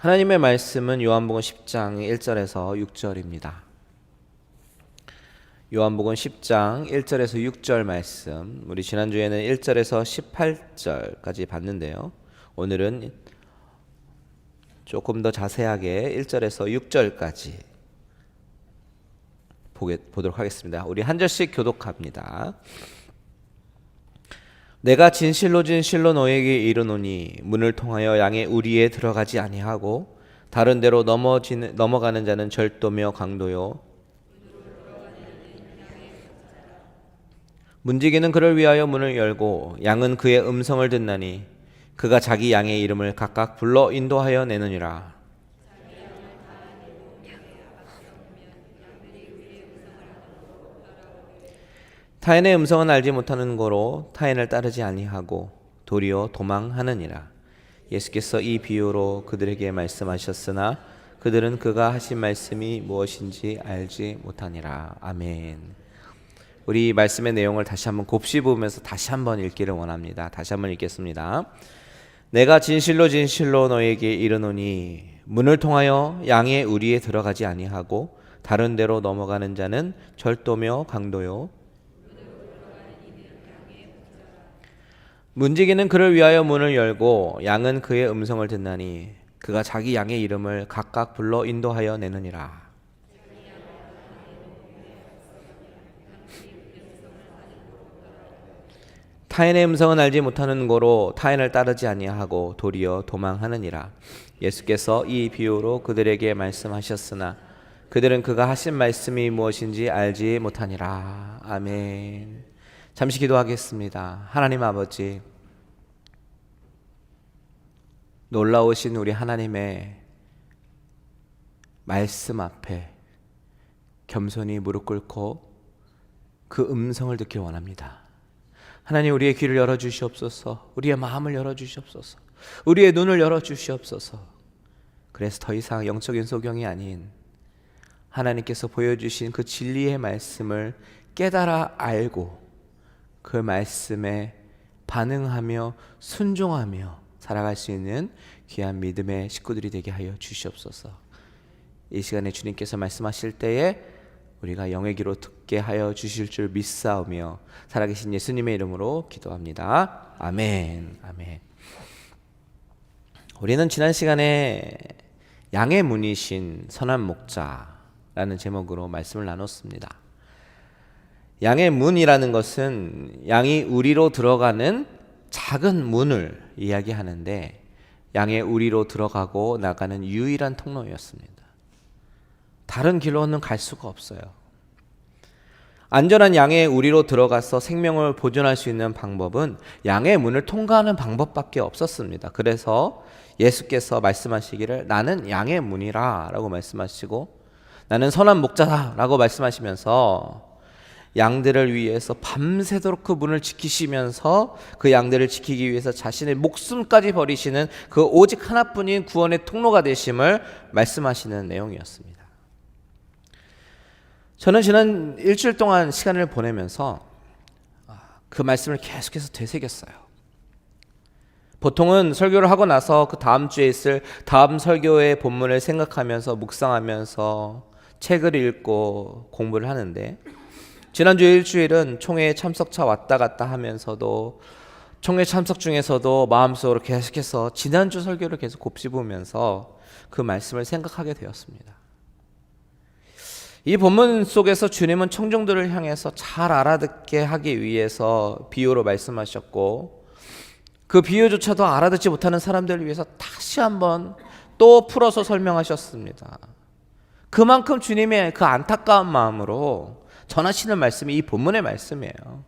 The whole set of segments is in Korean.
하나님의 말씀은 요한복음 10장 1절에서 6절입니다. 요한복음 10장 1절에서 6절 말씀, 우리 지난주에는 1절에서 18절까지 봤는데요. 오늘은 조금 더 자세하게 1절에서 6절까지 보도록 하겠습니다. 우리 한 절씩 교독합니다. 내가 진실로 진실로 너에게 이르노니 문을 통하여 양의 우리에 들어가지 아니하고 다른 데로 넘어가는 자는 절도며 강도요 문지기는 그를 위하여 문을 열고 양은 그의 음성을 듣나니 그가 자기 양의 이름을 각각 불러 인도하여 내느니라. 타인의 음성은 알지 못하는 거로 타인을 따르지 아니하고 도리어 도망하느니라. 예수께서 이 비유로 그들에게 말씀하셨으나 그들은 그가 하신 말씀이 무엇인지 알지 못하니라. 아멘. 우리 말씀의 내용을 다시 한번 곱씹으면서 다시 한번 읽기를 원합니다. 다시 한번 읽겠습니다. 내가 진실로 진실로 너에게 이르노니 문을 통하여 양의 우리에 들어가지 아니하고 다른 데로 넘어가는 자는 절도며 강도요 문지기는 그를 위하여 문을 열고 양은 그의 음성을 듣나니 그가 자기 양의 이름을 각각 불러 인도하여 내느니라. 타인의 음성은 알지 못하는 고로 타인을 따르지 아니하고 도리어 도망하느니라. 예수께서 이 비유로 그들에게 말씀하셨으나 그들은 그가 하신 말씀이 무엇인지 알지 못하니라. 아멘. 잠시 기도하겠습니다. 하나님 아버지, 놀라우신 우리 하나님의 말씀 앞에 겸손히 무릎 꿇고 그 음성을 듣길 원합니다. 하나님, 우리의 귀를 열어주시옵소서. 우리의 마음을 열어주시옵소서. 우리의 눈을 열어주시옵소서. 그래서 더 이상 영적인 소경이 아닌 하나님께서 보여주신 그 진리의 말씀을 깨달아 알고 그 말씀에 반응하며 순종하며 살아갈 수 있는 귀한 믿음의 식구들이 되게 하여 주시옵소서. 이 시간에 주님께서 말씀하실 때에 우리가 영의 귀로 듣게 하여 주실 줄 믿사오며 살아계신 예수님의 이름으로 기도합니다. 아멘. 아멘. 우리는 지난 시간에 양의 문이신 선한 목자라는 제목으로 말씀을 나눴습니다. 양의 문이라는 것은 양이 우리로 들어가는 작은 문을 이야기하는데 양의 우리로 들어가고 나가는 유일한 통로였습니다. 다른 길로는 갈 수가 없어요. 안전한 양의 우리로 들어가서 생명을 보존할 수 있는 방법은 양의 문을 통과하는 방법밖에 없었습니다. 그래서 예수께서 말씀하시기를 나는 양의 문이라 라고 말씀하시고 나는 선한 목자다 라고 말씀하시면서 양들을 위해서 밤새도록 그 문을 지키시면서 그 양들을 지키기 위해서 자신의 목숨까지 버리시는 그 오직 하나뿐인 구원의 통로가 되심을 말씀하시는 내용이었습니다. 저는 지난 일주일 동안 시간을 보내면서 그 말씀을 계속해서 되새겼어요. 보통은 설교를 하고 나서 그 다음 주에 있을 다음 설교의 본문을 생각하면서 묵상하면서 책을 읽고 공부를 하는데 지난주 일주일은 총회 참석차 왔다 갔다 하면서도 총회 참석 중에서도 마음속으로 계속해서 지난주 설교를 계속 곱씹으면서 그 말씀을 생각하게 되었습니다. 이 본문 속에서 주님은 청중들을 향해서 잘 알아듣게 하기 위해서 비유로 말씀하셨고 그 비유조차도 알아듣지 못하는 사람들을 위해서 다시 한번 또 풀어서 설명하셨습니다. 그만큼 주님의 그 안타까운 마음으로 전하시는 말씀이 이 본문의 말씀이에요.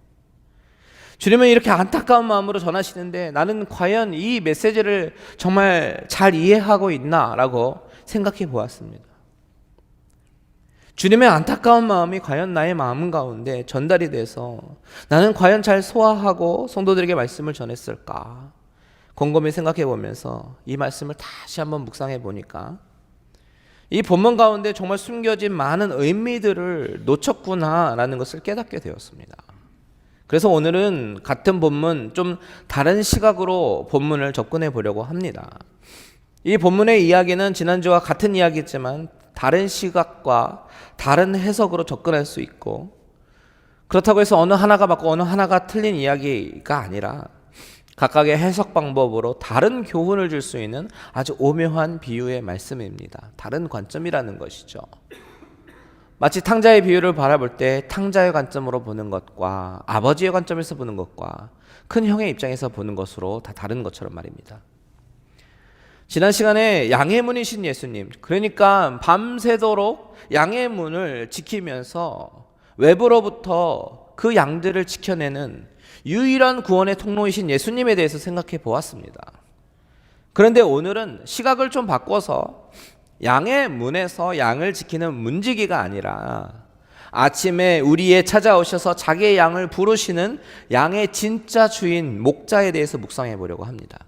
주님은 이렇게 안타까운 마음으로 전하시는데 나는 과연 이 메시지를 정말 잘 이해하고 있나라고 생각해 보았습니다. 주님의 안타까운 마음이 과연 나의 마음 가운데 전달이 돼서 나는 과연 잘 소화하고 성도들에게 말씀을 전했을까 곰곰이 생각해 보면서 이 말씀을 다시 한번 묵상해 보니까 이 본문 가운데 정말 숨겨진 많은 의미들을 놓쳤구나라는 것을 깨닫게 되었습니다. 그래서 오늘은 같은 본문 좀 다른 시각으로 본문을 접근해 보려고 합니다. 이 본문의 이야기는 지난주와 같은 이야기지만 다른 시각과 다른 해석으로 접근할 수 있고, 그렇다고 해서 어느 하나가 맞고 어느 하나가 틀린 이야기가 아니라 각각의 해석 방법으로 다른 교훈을 줄 수 있는 아주 오묘한 비유의 말씀입니다. 다른 관점이라는 것이죠. 마치 탕자의 비유를 바라볼 때 탕자의 관점으로 보는 것과 아버지의 관점에서 보는 것과 큰 형의 입장에서 보는 것으로 다 다른 것처럼 말입니다. 지난 시간에 양의 문이신 예수님, 그러니까 밤새도록 양의 문을 지키면서 외부로부터 그 양들을 지켜내는 유일한 구원의 통로이신 예수님에 대해서 생각해 보았습니다. 그런데 오늘은 시각을 좀 바꿔서 양의 문에서 양을 지키는 문지기가 아니라 아침에 우리에 찾아오셔서 자기의 양을 부르시는 양의 진짜 주인 목자에 대해서 묵상해 보려고 합니다.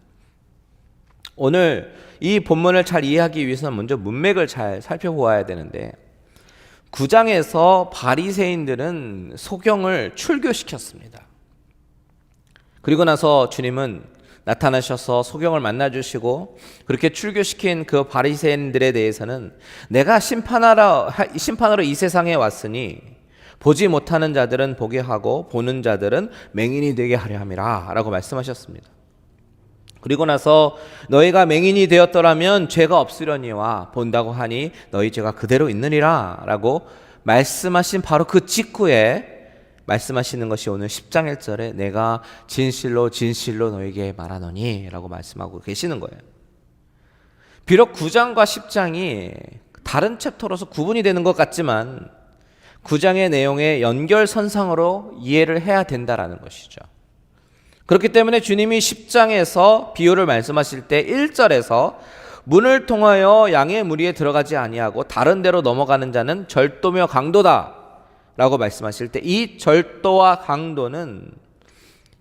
오늘 이 본문을 잘 이해하기 위해서는 먼저 문맥을 잘 살펴보아야 되는데, 9장에서 바리새인들은 소경을 출교시켰습니다. 그리고 나서 주님은 나타나셔서 소경을 만나주시고 그렇게 출교시킨 그 바리새인들에 대해서는 내가 심판하러 이 세상에 왔으니 보지 못하는 자들은 보게 하고 보는 자들은 맹인이 되게 하려 함이라 라고 말씀하셨습니다. 그리고 나서 너희가 맹인이 되었더라면 죄가 없으려니와 본다고 하니 너희 죄가 그대로 있느니라 라고 말씀하신 바로 그 직후에 말씀하시는 것이 오늘 10장 1절에 내가 진실로 진실로 너에게 말하노니 라고 말씀하고 계시는 거예요. 비록 9장과 10장이 다른 챕터로서 구분이 되는 것 같지만 9장의 내용의 연결선상으로 이해를 해야 된다라는 것이죠. 그렇기 때문에 주님이 10장에서 비유를 말씀하실 때 1절에서 문을 통하여 양의 무리에 들어가지 아니하고 다른 데로 넘어가는 자는 절도며 강도다 라고 말씀하실 때 이 절도와 강도는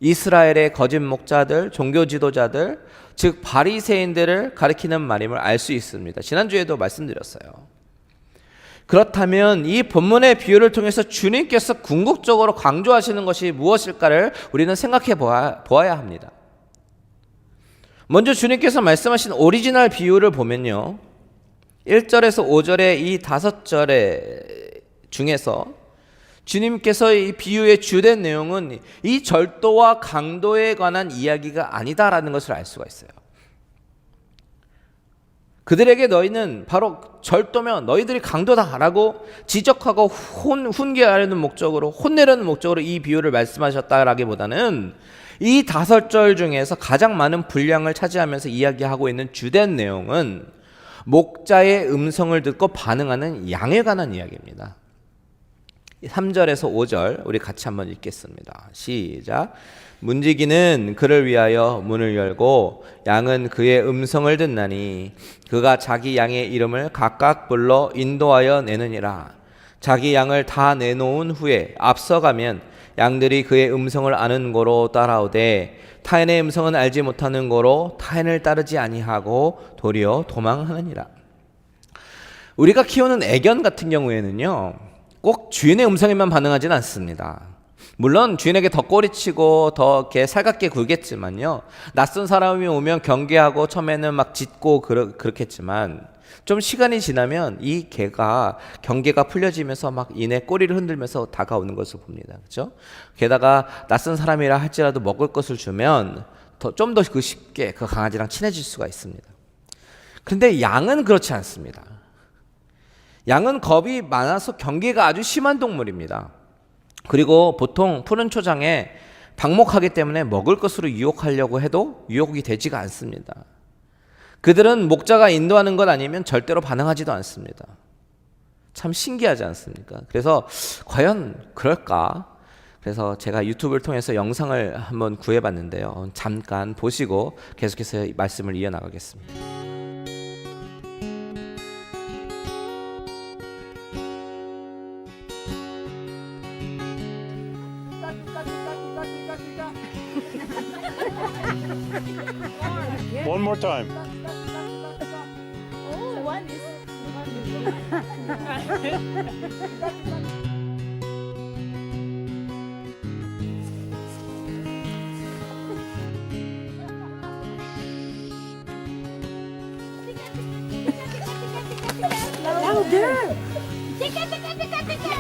이스라엘의 거짓 목자들, 종교 지도자들, 즉 바리새인들을 가리키는 말임을 알 수 있습니다. 지난주에도 말씀드렸어요. 그렇다면 이 본문의 비유를 통해서 주님께서 궁극적으로 강조하시는 것이 무엇일까를 우리는 생각해 보아야 합니다. 먼저 주님께서 말씀하신 오리지널 비유를 보면요, 1절에서 5절의 이 5절의 중에서 주님께서 이 비유의 주된 내용은 이 절도와 강도에 관한 이야기가 아니다라는 것을 알 수가 있어요. 그들에게 너희는 바로 절도면 너희들이 강도다라고 지적하고 훈계하려는 목적으로, 혼내려는 목적으로 이 비유를 말씀하셨다라기보다는 이 5절 중에서 가장 많은 분량을 차지하면서 이야기하고 있는 주된 내용은 목자의 음성을 듣고 반응하는 양에 관한 이야기입니다. 3절에서 5절 우리 같이 한번 읽겠습니다. 시작. 문지기는 그를 위하여 문을 열고 양은 그의 음성을 듣나니 그가 자기 양의 이름을 각각 불러 인도하여 내느니라. 자기 양을 다 내놓은 후에 앞서가면 양들이 그의 음성을 아는 고로 따라오되 타인의 음성은 알지 못하는 고로 타인을 따르지 아니하고 도리어 도망하느니라. 우리가 키우는 애견 같은 경우에는요, 꼭 주인의 음성에만 반응하지는 않습니다. 물론 주인에게 더 꼬리치고 더 이렇게 살갑게 굴겠지만요, 낯선 사람이 오면 경계하고 처음에는 막 짖고 그렇겠지만 좀 시간이 지나면 이 개가 경계가 풀려지면서 막 이내 꼬리를 흔들면서 다가오는 것을 봅니다. 그렇죠? 게다가 낯선 사람이라 할지라도 먹을 것을 주면 좀 더 그 쉽게 그 강아지랑 친해질 수가 있습니다. 그런데 양은 그렇지 않습니다. 양은 겁이 많아서 경계가 아주 심한 동물입니다. 그리고 보통 푸른 초장에 방목하기 때문에 먹을 것으로 유혹하려고 해도 유혹이 되지가 않습니다. 그들은 목자가 인도하는 것 아니면 절대로 반응하지도 않습니다. 참 신기하지 않습니까? 그래서 과연 그럴까? 그래서 제가 유튜브를 통해서 영상을 한번 구해봤는데요. 잠깐 보시고 계속해서 말씀을 이어나가겠습니다. One more time. Oh, one is. Oh, there. Tika, tika, tika, tika.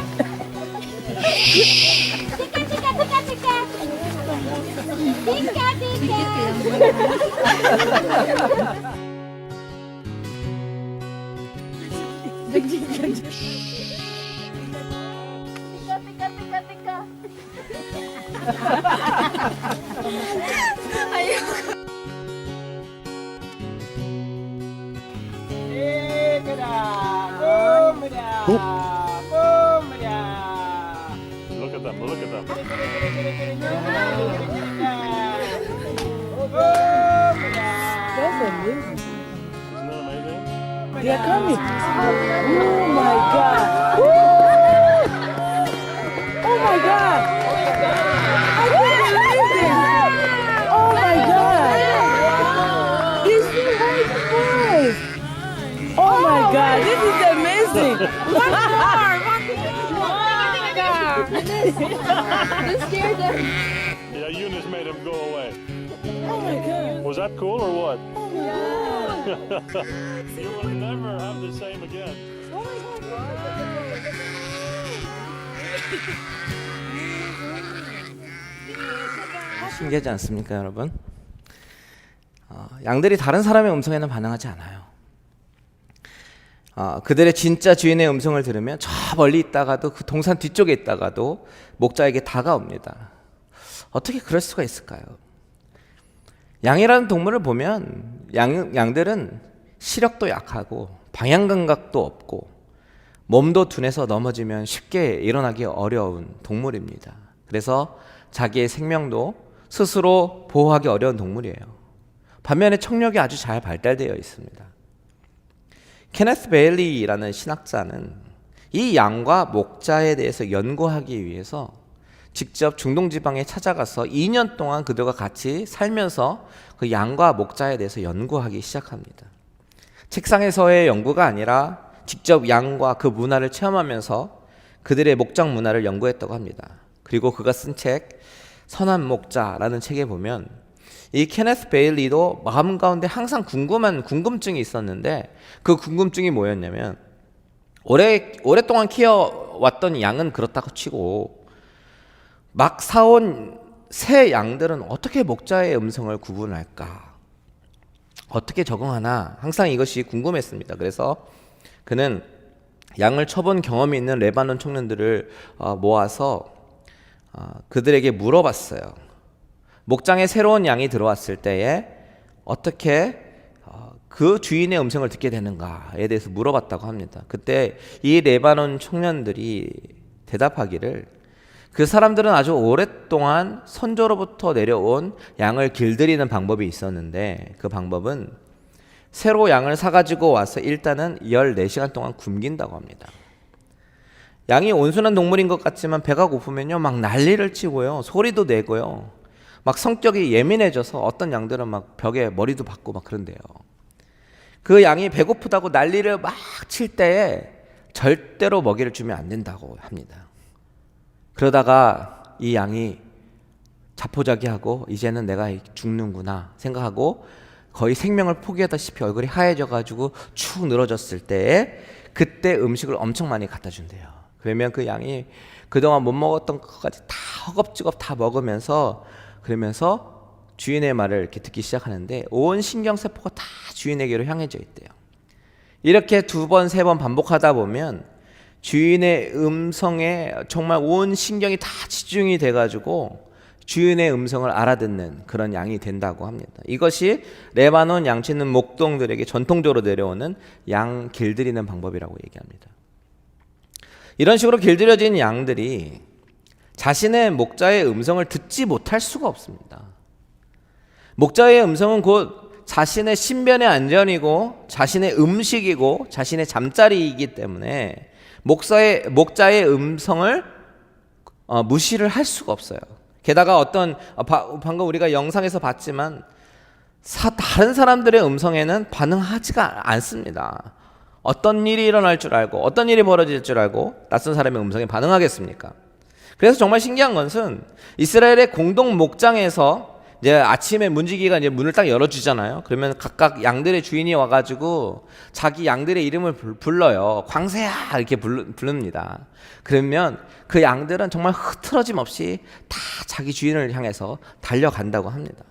Tika, tika, tika, tika. Tika, tika. Tika, tika, tika. Look at them. Look at them. That's amazing. Isn't that amazing? They are coming. Oh my God. Woo! Oh my God. I can't believe this. Oh my God. This is very surprised. Oh my God. This is amazing. This scared them. Yeah, Eunice made him go away. Oh my God. Was that cool or what? Oh my God. You will never have the same again. 신기하지 않습니까, 여러분? 양들이 다른 사람의 음성에는 반응하지 않아요. 그들의 진짜 주인의 음성을 들으면 저 멀리 있다가도 그 동산 뒤쪽에 있다가도 목자에게 다가옵니다. 어떻게 그럴 수가 있을까요? 양이라는 동물을 보면 양들은 시력도 약하고 방향 감각도 없고 몸도 둔해서 넘어지면 쉽게 일어나기 어려운 동물입니다. 그래서 자기의 생명도 스스로 보호하기 어려운 동물이에요. 반면에 청력이 아주 잘 발달되어 있습니다. 케네스 베일리라는 신학자는 이 양과 목자에 대해서 연구하기 위해서 직접 중동 지방에 찾아가서 2년 동안 그들과 같이 살면서 그 양과 목자에 대해서 연구하기 시작합니다. 책상에서의 연구가 아니라 직접 양과 그 문화를 체험하면서 그들의 목장 문화를 연구했다고 합니다. 그리고 그가 쓴 책 선한 목자라는 책에 보면 이 케네스 베일리도 마음 가운데 항상 궁금증이 있었는데 그 궁금증이 뭐였냐면 오랫동안 키워왔던 양은 그렇다고 치고 막 사온 새 양들은 어떻게 목자의 음성을 구분할까? 어떻게 적응하나? 항상 이것이 궁금했습니다. 그래서 그는 양을 쳐본 경험이 있는 레바논 청년들을 모아서 그들에게 물어봤어요. 목장에 새로운 양이 들어왔을 때에 어떻게 그 주인의 음성을 듣게 되는가에 대해서 물어봤다고 합니다. 그때 이 레바논 청년들이 대답하기를 그 사람들은 아주 오랫동안 선조로부터 내려온 양을 길들이는 방법이 있었는데 그 방법은 새로 양을 사가지고 와서 일단은 14시간 동안 굶긴다고 합니다. 양이 온순한 동물인 것 같지만 배가 고프면요 막 난리를 치고요 소리도 내고요 막 성격이 예민해져서 어떤 양들은 막 벽에 머리도 박고 막 그런데요. 그 양이 배고프다고 난리를 막 칠 때에 절대로 먹이를 주면 안 된다고 합니다. 그러다가 이 양이 자포자기하고 이제는 내가 죽는구나 생각하고 거의 생명을 포기하다시피 얼굴이 하얘져가지고 축 늘어졌을 때에 그때 음식을 엄청 많이 갖다 준대요. 그러면 그 양이 그동안 못 먹었던 것까지 다 허겁지겁 다 먹으면서 그러면서 주인의 말을 이렇게 듣기 시작하는데 온 신경세포가 다 주인에게로 향해져 있대요. 이렇게 2번, 3번 반복하다 보면 주인의 음성에 정말 온 신경이 다 집중이 돼가지고 주인의 음성을 알아듣는 그런 양이 된다고 합니다. 이것이 레바논 양치는 목동들에게 전통적으로 내려오는 양 길들이는 방법이라고 얘기합니다. 이런 식으로 길들여진 양들이 자신의 목자의 음성을 듣지 못할 수가 없습니다. 목자의 음성은 곧 자신의 신변의 안전이고 자신의 음식이고 자신의 잠자리이기 때문에 목자의 음성을 무시를 할 수가 없어요. 게다가 방금 우리가 영상에서 봤지만 다른 사람들의 음성에는 반응하지가 않습니다. 어떤 일이 일어날 줄 알고 어떤 일이 벌어질 줄 알고 낯선 사람의 음성에 반응하겠습니까? 그래서 정말 신기한 것은 이스라엘의 공동 목장에서 이제 아침에 문지기가 이제 문을 딱 열어주잖아요. 그러면 각각 양들의 주인이 와가지고 자기 양들의 이름을 불러요. 광새야 이렇게 부릅니다. 그러면 그 양들은 정말 흐트러짐 없이 다 자기 주인을 향해서 달려간다고 합니다.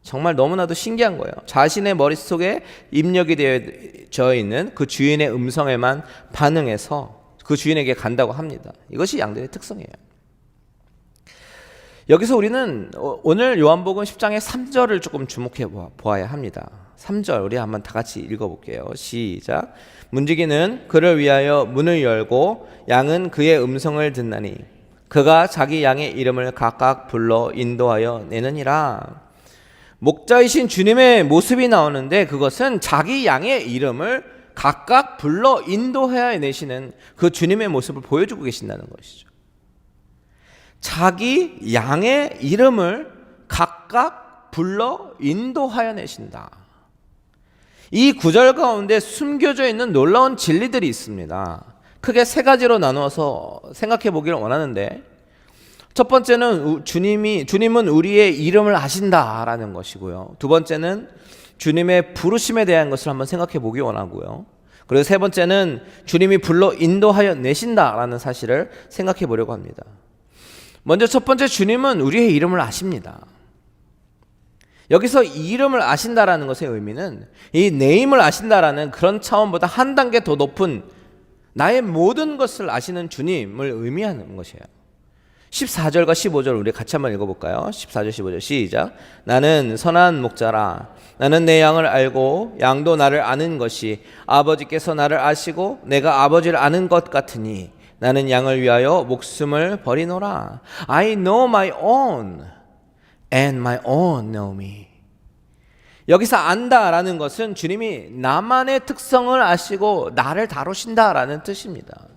정말 너무나도 신기한 거예요. 자신의 머릿속에 입력이 되어 있는 그 주인의 음성에만 반응해서 그 주인에게 간다고 합니다. 이것이 양들의 특성이에요. 여기서 우리는 오늘 요한복음 10장의 3절을 조금 주목해 보아야 합니다. 3절 우리 한번 다 같이 읽어볼게요. 시작. 문지기는 그를 위하여 문을 열고 양은 그의 음성을 듣나니 그가 자기 양의 이름을 각각 불러 인도하여 내느니라. 목자이신 주님의 모습이 나오는데 그것은 자기 양의 이름을 각각 불러 인도하여 내시는 그 주님의 모습을 보여주고 계신다는 것이죠. 자기 양의 이름을 각각 불러 인도하여 내신다. 이 구절 가운데 숨겨져 있는 놀라운 진리들이 있습니다. 크게 세 가지로 나누어서 생각해 보기를 원하는데, 첫 번째는 주님은 우리의 이름을 아신다라는 것이고요. 두 번째는 주님의 부르심에 대한 것을 한번 생각해 보기 원하고요. 그리고 세 번째는 주님이 불러 인도하여 내신다라는 사실을 생각해 보려고 합니다. 먼저 첫 번째, 주님은 우리의 이름을 아십니다. 여기서 이 이름을 아신다라는 것의 의미는 이 네임을 아신다라는 그런 차원보다 한 단계 더 높은 나의 모든 것을 아시는 주님을 의미하는 것이에요. 14절과 15절 우리 같이 한번 읽어볼까요? 14절 15절 시작. 나는 선한 목자라. 나는 내 양을 알고 양도 나를 아는 것이 아버지께서 나를 아시고 내가 아버지를 아는 것 같으니 나는 양을 위하여 목숨을 버리노라. I know my own and my own know me. 여기서 안다라는 것은 주님이 나만의 특성을 아시고 나를 다루신다라는 뜻입니다.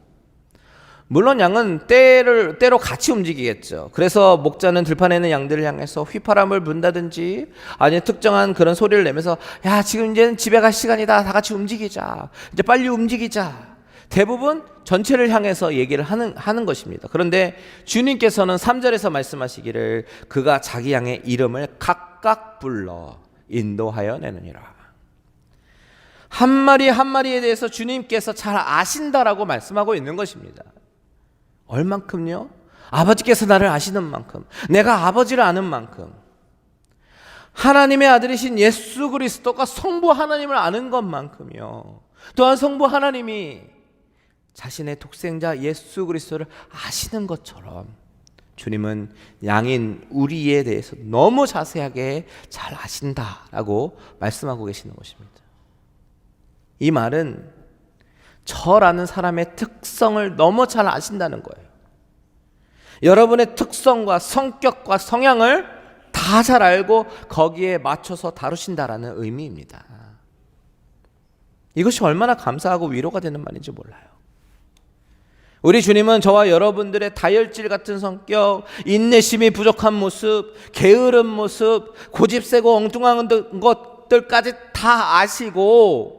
물론 양은 때로 같이 움직이겠죠. 그래서 목자는 들판에 있는 양들을 향해서 휘파람을 분다든지 아니면 특정한 그런 소리를 내면서 야, 지금 이제는 집에 갈 시간이다. 다 같이 움직이자. 이제 빨리 움직이자. 대부분 전체를 향해서 얘기를 하는 것입니다. 그런데 주님께서는 3절에서 말씀하시기를 그가 자기 양의 이름을 각각 불러 인도하여 내느니라. 한 마리 한 마리에 대해서 주님께서 잘 아신다라고 말씀하고 있는 것입니다. 얼만큼요? 아버지께서 나를 아시는 만큼, 내가 아버지를 아는 만큼, 하나님의 아들이신 예수 그리스도가 성부 하나님을 아는 것만큼요. 또한 성부 하나님이 자신의 독생자 예수 그리스도를 아시는 것처럼 주님은 양인 우리에 대해서 너무 자세하게 잘 아신다라고 말씀하고 계시는 것입니다. 이 말은 저라는 사람의 특성을 너무 잘 아신다는 거예요. 여러분의 특성과 성격과 성향을 다 잘 알고 거기에 맞춰서 다루신다라는 의미입니다. 이것이 얼마나 감사하고 위로가 되는 말인지 몰라요. 우리 주님은 저와 여러분들의 다혈질 같은 성격, 인내심이 부족한 모습, 게으른 모습, 고집세고 엉뚱한 것들까지 다 아시고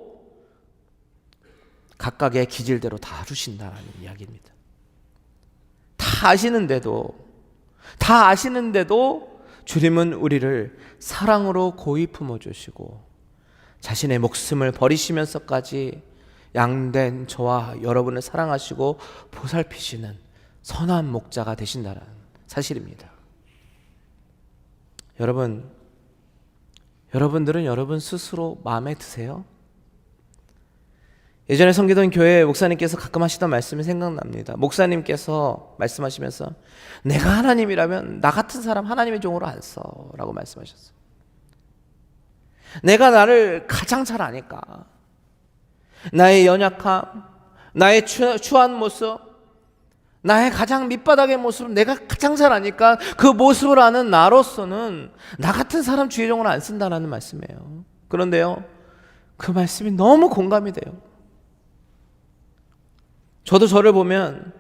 각각의 기질대로 다루신다는 이야기입니다. 다 아시는데도 주님은 우리를 사랑으로 고이 품어주시고 자신의 목숨을 버리시면서까지 양된 저와 여러분을 사랑하시고 보살피시는 선한 목자가 되신다는 사실입니다. 여러분들은 여러분 스스로 마음에 드세요? 예전에 섬기던 교회 목사님께서 가끔 하시던 말씀이 생각납니다. 목사님께서 말씀하시면서 내가 하나님이라면 나 같은 사람 하나님의 종으로 안 써라고 말씀하셨어요. 내가 나를 가장 잘 아니까 나의 연약함, 나의 추한 모습, 나의 가장 밑바닥의 모습을 내가 가장 잘 아니까 그 모습을 아는 나로서는 나 같은 사람 주의 종으로 안 쓴다라는 말씀이에요. 그런데요, 그 말씀이 너무 공감이 돼요. 저도 저를 보면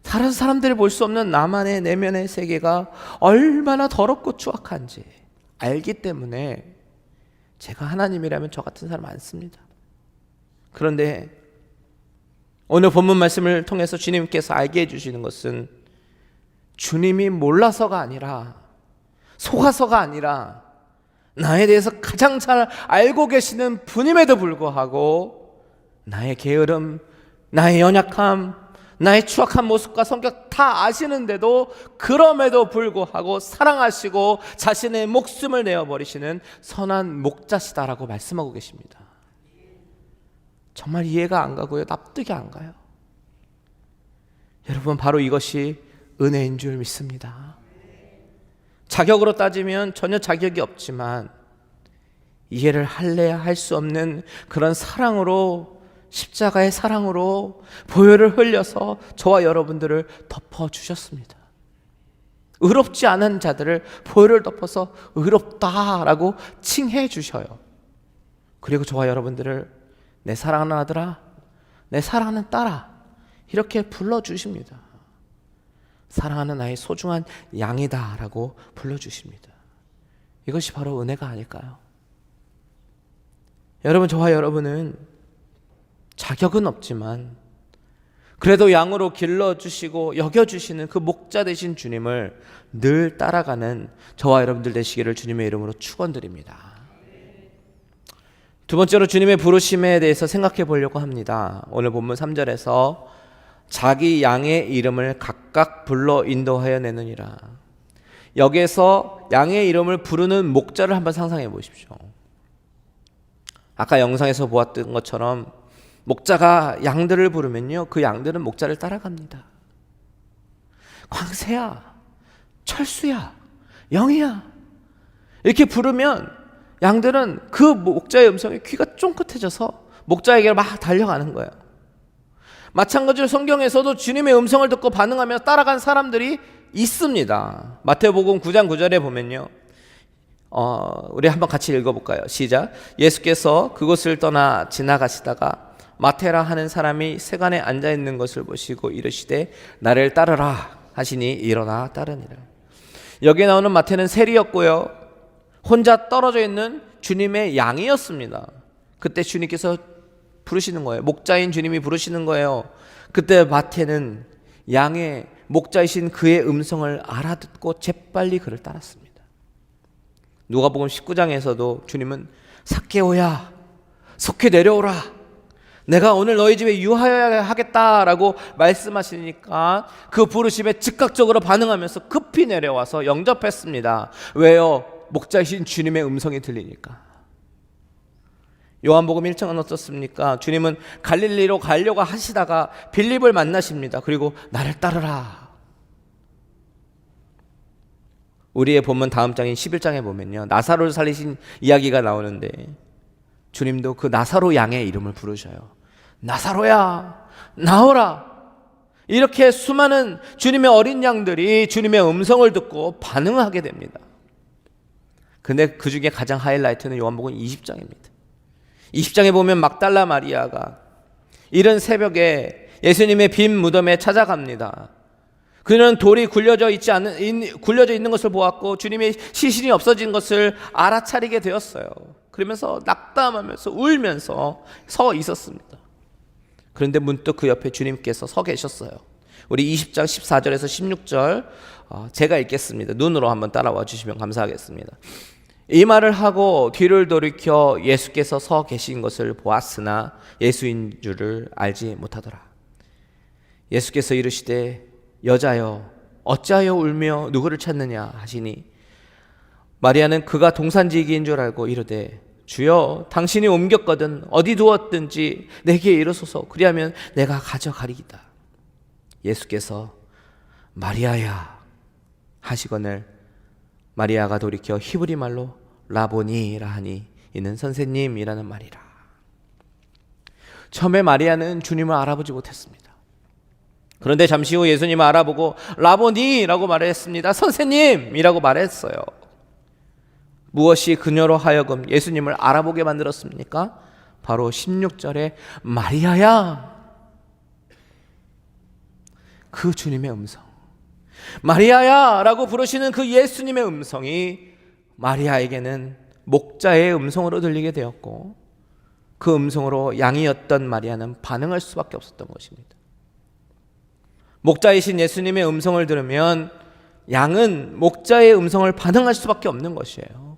다른 사람들이 볼 수 없는 나만의 내면의 세계가 얼마나 더럽고 추악한지 알기 때문에 제가 하나님이라면 저 같은 사람 안 씁니다. 그런데 오늘 본문 말씀을 통해서 주님께서 알게 해주시는 것은 주님이 몰라서가 아니라 속아서가 아니라 나에 대해서 가장 잘 알고 계시는 분임에도 불구하고 나의 게으름, 나의 연약함, 나의 추악한 모습과 성격 다 아시는데도 그럼에도 불구하고 사랑하시고 자신의 목숨을 내어버리시는 선한 목자시다라고 말씀하고 계십니다. 정말 이해가 안 가고요. 납득이 안 가요. 여러분, 바로 이것이 은혜인 줄 믿습니다. 자격으로 따지면 전혀 자격이 없지만 이해를 할래야 할 수 없는 그런 사랑으로, 십자가의 사랑으로 보혈을 흘려서 저와 여러분들을 덮어주셨습니다. 의롭지 않은 자들을 보혈을 덮어서 의롭다라고 칭해 주셔요. 그리고 저와 여러분들을 내 사랑하는 아들아, 내 사랑하는 딸아 이렇게 불러주십니다. 사랑하는 나의 소중한 양이다 라고 불러주십니다. 이것이 바로 은혜가 아닐까요? 여러분, 저와 여러분은 자격은 없지만 그래도 양으로 길러주시고 여겨주시는 그 목자 되신 주님을 늘 따라가는 저와 여러분들 되시기를 주님의 이름으로 축원드립니다. 두 번째로 주님의 부르심에 대해서 생각해 보려고 합니다. 오늘 본문 3절에서 자기 양의 이름을 각각 불러 인도하여 내느니라. 여기에서 양의 이름을 부르는 목자를 한번 상상해 보십시오. 아까 영상에서 보았던 것처럼 목자가 양들을 부르면요, 그 양들은 목자를 따라갑니다. 광세야, 철수야, 영희야 이렇게 부르면 양들은 그 목자의 음성에 귀가 쫑긋해져서 목자에게 막 달려가는 거예요. 마찬가지로 성경에서도 주님의 음성을 듣고 반응하며 따라간 사람들이 있습니다. 마태복음 9장 9절에 보면요, 우리 한번 같이 읽어볼까요? 시작. 예수께서 그곳을 떠나 지나가시다가 마테라 하는 사람이 세간에 앉아있는 것을 보시고 이르시되 나를 따르라 하시니 일어나 따르니라. 여기에 나오는 마태는 세리였고요, 혼자 떨어져 있는 주님의 양이었습니다. 그때 주님께서 부르시는 거예요. 목자인 주님이 부르시는 거예요. 그때 마태는 양의 목자이신 그의 음성을 알아듣고 재빨리 그를 따랐습니다. 누가복음 19장에서도 주님은 삭개오야 속히 내려오라, 내가 오늘 너희 집에 유하여야 하겠다라고 말씀하시니까 그 부르심에 즉각적으로 반응하면서 급히 내려와서 영접했습니다. 왜요? 목자이신 주님의 음성이 들리니까. 요한복음 1장은 어떻습니까? 주님은 갈릴리로 가려고 하시다가 빌립을 만나십니다. 그리고 나를 따르라. 우리의 본문 다음 장인 11장에 보면요, 나사로를 살리신 이야기가 나오는데 주님도 그 나사로 양의 이름을 부르셔요. 나사로야 나오라. 이렇게 수많은 주님의 어린 양들이 주님의 음성을 듣고 반응하게 됩니다. 근데 그 중에 가장 하이라이트는 요한복음 20장입니다. 20장에 보면 막달라 마리아가 이른 새벽에 예수님의 빈 무덤에 찾아갑니다. 그는 돌이 굴려져 있는 것을 보았고 주님의 시신이 없어진 것을 알아차리게 되었어요. 그러면서 낙담하면서 울면서 서 있었습니다. 그런데 문득 그 옆에 주님께서 서 계셨어요. 우리 20장 14절에서 16절 제가 읽겠습니다. 눈으로 한번 따라와 주시면 감사하겠습니다. 이 말을 하고 뒤를 돌이켜 예수께서 서 계신 것을 보았으나 예수인 줄을 알지 못하더라. 예수께서 이르시되 여자여 어찌하여 울며 누구를 찾느냐 하시니 마리아는 그가 동산지기인 줄 알고 이르되 주여 당신이 옮겼거든 어디 두었든지 내게 이르소서 그리하면 내가 가져가리이다. 예수께서 마리아야 하시거늘 마리아가 돌이켜 히브리 말로 라보니라 하니 이는 선생님이라는 말이라. 처음에 마리아는 주님을 알아보지 못했습니다. 그런데 잠시 후 예수님을 알아보고 라보니라고 말했습니다. 선생님이라고 말했어요. 무엇이 그녀로 하여금 예수님을 알아보게 만들었습니까? 바로 16절에 마리아야, 그 주님의 음성, 마리아야 라고 부르시는 그 예수님의 음성이 마리아에게는 목자의 음성으로 들리게 되었고 그 음성으로 양이었던 마리아는 반응할 수밖에 없었던 것입니다. 목자이신 예수님의 음성을 들으면 양은 목자의 음성을 반응할 수밖에 없는 것이에요.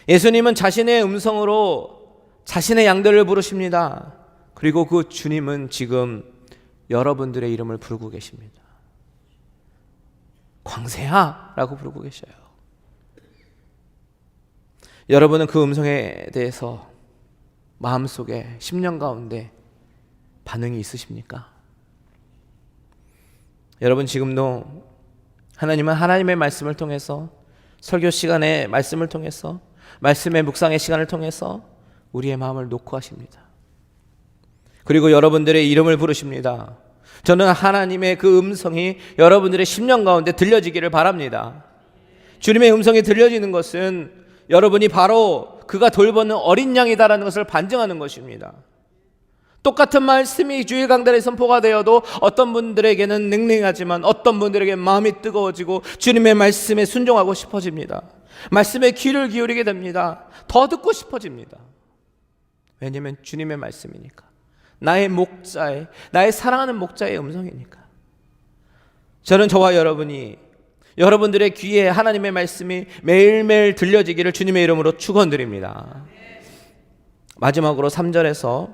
예수님은 자신의 음성으로 자신의 양들을 부르십니다. 그리고 그 주님은 지금 여러분들의 이름을 부르고 계십니다. 광새야 라고 부르고 계셔요. 여러분은 그 음성에 대해서 마음속에 10년 가운데 반응이 있으십니까? 여러분 지금도 하나님은 하나님의 말씀을 통해서, 설교 시간의 말씀을 통해서, 말씀의 묵상의 시간을 통해서 우리의 마음을 놓고 하십니다. 그리고 여러분들의 이름을 부르십니다. 저는 하나님의 그 음성이 여러분들의 10년 가운데 들려지기를 바랍니다. 주님의 음성이 들려지는 것은 여러분이 바로 그가 돌보는 어린 양이다라는 것을 반증하는 것입니다. 똑같은 말씀이 주일 강단에 선포가 되어도 어떤 분들에게는 냉랭하지만 어떤 분들에게 마음이 뜨거워지고 주님의 말씀에 순종하고 싶어집니다. 말씀에 귀를 기울이게 됩니다. 더 듣고 싶어집니다. 왜냐하면 주님의 말씀이니까, 나의 목자의, 나의 사랑하는 목자의 음성이니까. 저는 저와 여러분이, 여러분들의 귀에 하나님의 말씀이 매일매일 들려지기를 주님의 이름으로 축원드립니다. 마지막으로 3절에서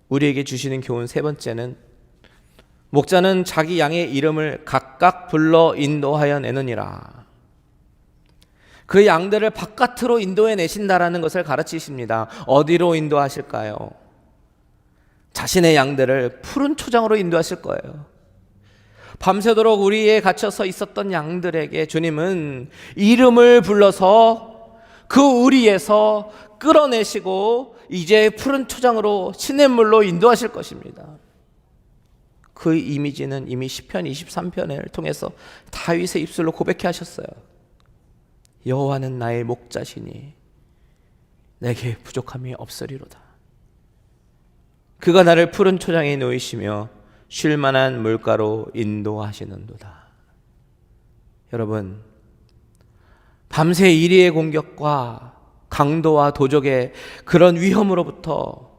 우리에게 주시는 교훈 세 번째는, 목자는 자기 양의 이름을 각각 불러 인도하여 내느니라. 그 양들을 바깥으로 인도해 내신다라는 것을 가르치십니다. 어디로 인도하실까요? 자신의 양들을 푸른 초장으로 인도하실 거예요. 밤새도록 우리에 갇혀서 있었던 양들에게 주님은 이름을 불러서 그 우리에서 끌어내시고 이제 푸른 초장으로 시냇물로 인도하실 것입니다. 그 이미지는 이미 시편 23편을 통해서 다윗의 입술로 고백해 하셨어요. 여호와는 나의 목자시니 내게 부족함이 없으리로다. 그가 나를 푸른 초장에 놓이시며 쉴 만한 물가로 인도하시는도다. 여러분, 밤새 이리의 공격과 강도와 도적의 그런 위험으로부터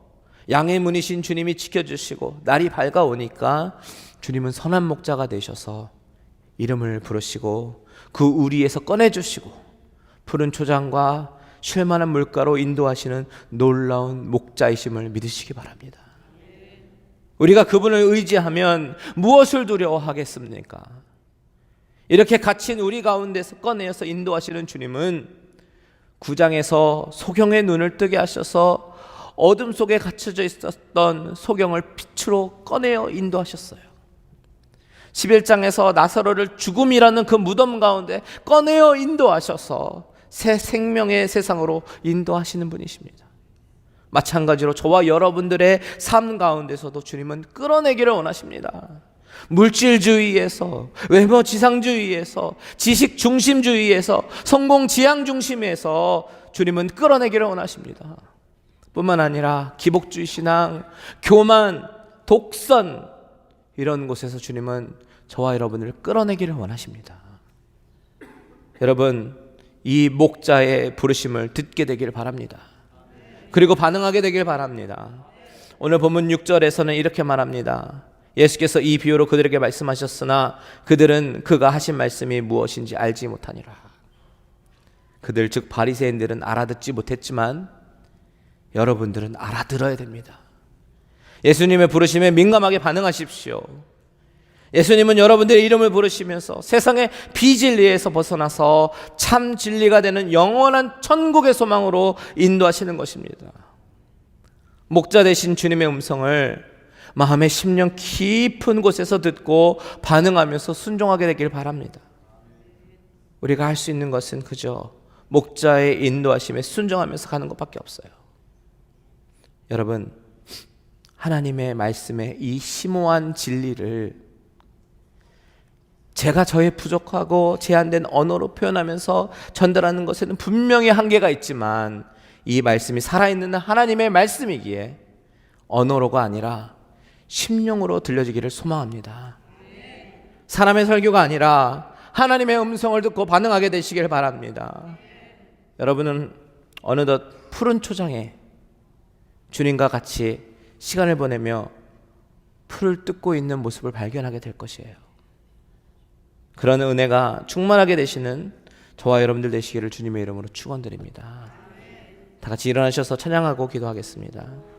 양의 문이신 주님이 지켜주시고 날이 밝아오니까 주님은 선한 목자가 되셔서 이름을 부르시고 그 우리에서 꺼내주시고 푸른 초장과 쉴 만한 물가로 인도하시는 놀라운 목자이심을 믿으시기 바랍니다. 우리가 그분을 의지하면 무엇을 두려워하겠습니까? 이렇게 갇힌 우리 가운데서 꺼내어서 인도하시는 주님은 9장에서 소경의 눈을 뜨게 하셔서 어둠 속에 갇혀져 있었던 소경을 빛으로 꺼내어 인도하셨어요. 11장에서 나사로를 죽음이라는 그 무덤 가운데 꺼내어 인도하셔서 새 생명의 세상으로 인도하시는 분이십니다. 마찬가지로 저와 여러분들의 삶 가운데서도 주님은 끌어내기를 원하십니다. 물질주의에서, 외모 지상주의에서, 지식 중심주의에서, 성공 지향 중심에서 주님은 끌어내기를 원하십니다. 뿐만 아니라 기복주의 신앙, 교만, 독선, 이런 곳에서 주님은 저와 여러분을 끌어내기를 원하십니다. 여러분, 이 목자의 부르심을 듣게 되기를 바랍니다. 그리고 반응하게 되길 바랍니다. 오늘 본문 6절에서는 이렇게 말합니다. 예수께서 이 비유로 그들에게 말씀하셨으나 그들은 그가 하신 말씀이 무엇인지 알지 못하니라. 그들 즉 바리새인들은 알아듣지 못했지만 여러분들은 알아들어야 됩니다. 예수님의 부르심에 민감하게 반응하십시오. 예수님은 여러분들의 이름을 부르시면서 세상의 비진리에서 벗어나서 참 진리가 되는 영원한 천국의 소망으로 인도하시는 것입니다. 목자 되신 주님의 음성을 마음의 심령 깊은 곳에서 듣고 반응하면서 순종하게 되길 바랍니다. 우리가 할 수 있는 것은 그저 목자의 인도하심에 순종하면서 가는 것밖에 없어요. 여러분, 하나님의 말씀의 이 심오한 진리를 제가 저의 부족하고 제한된 언어로 표현하면서 전달하는 것에는 분명히 한계가 있지만 이 말씀이 살아있는 하나님의 말씀이기에 언어로가 아니라 심령으로 들려지기를 소망합니다. 사람의 설교가 아니라 하나님의 음성을 듣고 반응하게 되시길 바랍니다. 여러분은 어느덧 푸른 초장에 주님과 같이 시간을 보내며 풀을 뜯고 있는 모습을 발견하게 될 것이에요. 그런 은혜가 충만하게 되시는 저와 여러분들 되시기를 주님의 이름으로 축원드립니다. 다 같이 일어나셔서 찬양하고 기도하겠습니다.